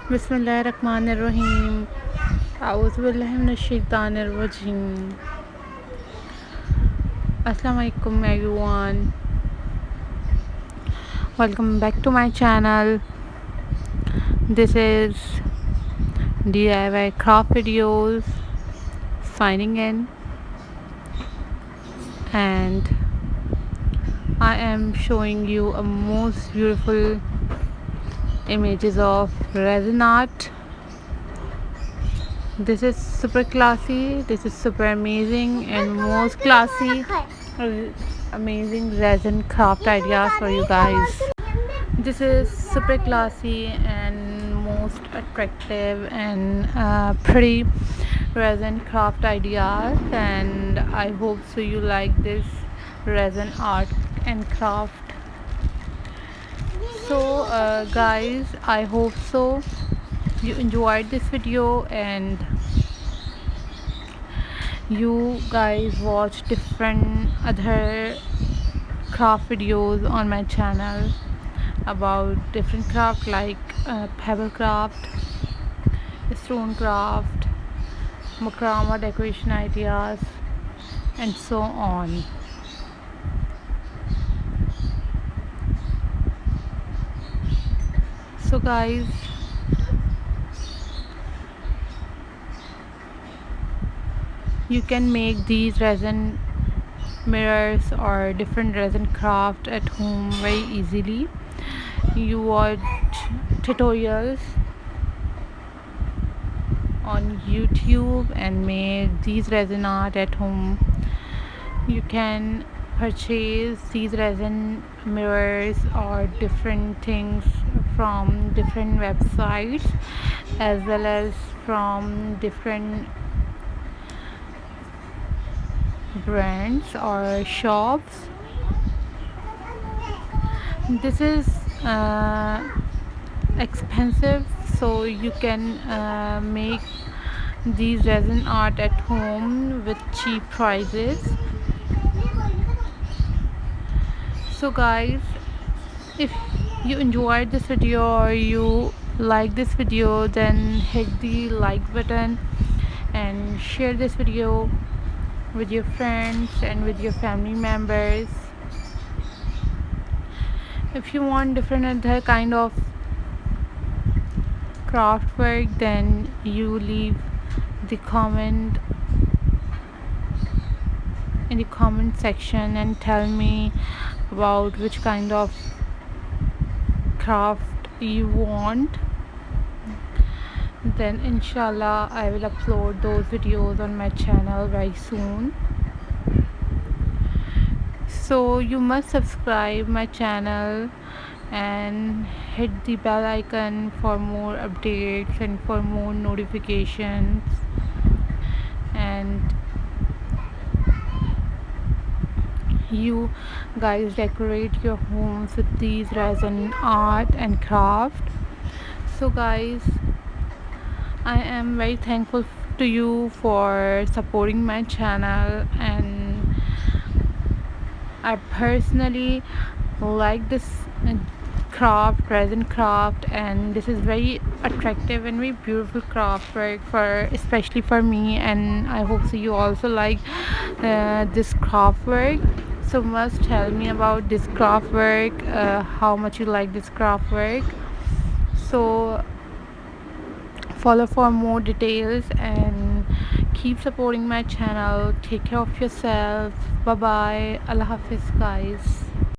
बिस्मिल्लाहिर्रहमानिर्रहीम आऊज़ुबिल्लाहिमिनश्शैतानिर्रजीम अस्सलाम वालेकुम everyone. Welcome back to my channel. This is DIY craft videos signing in, and I am showing you a most beautiful images of resin art. This is super classy, this is super amazing and most classy, amazing resin craft ideas for you guys. This is super classy and most attractive and pretty resin craft ideas, and I hope so you like this resin art and craft. So guys, I hope so you enjoyed this video and you guys watch different other craft videos on my channel about different craft like pebble craft, stone craft, macrama decoration ideas, and so on. So guys, you can make these resin mirrors or different resin craft at home very easily. You watch tutorials on YouTube and make these resin art at home. You can purchase these resin mirrors or different things from different websites as well as from different brands or shops. This is expensive, so you can make these resin art at home with cheap prices. So guys, if you enjoyed this video or you like this video, then hit the like button and share this video with your friends and with your family members. If you want different other kind of craft work, then you leave the comment in the comment section and tell me about which kind of craft you want. Then inshallah I will upload those videos on my channel very soon. So you must subscribe my channel and hit the bell icon for more updates and for more notifications. And you guys decorate your homes with these resin art and craft. So guys, I am very thankful to you for supporting my channel, and I personally like this craft, resin craft, and this is very attractive and very beautiful craft work for especially for me, and I hope so you also like this craft work. So must tell me about this craft work, how much you like this craft work. So follow for more details and keep supporting my channel. Take care of yourself. Bye bye. Allah Hafiz guys.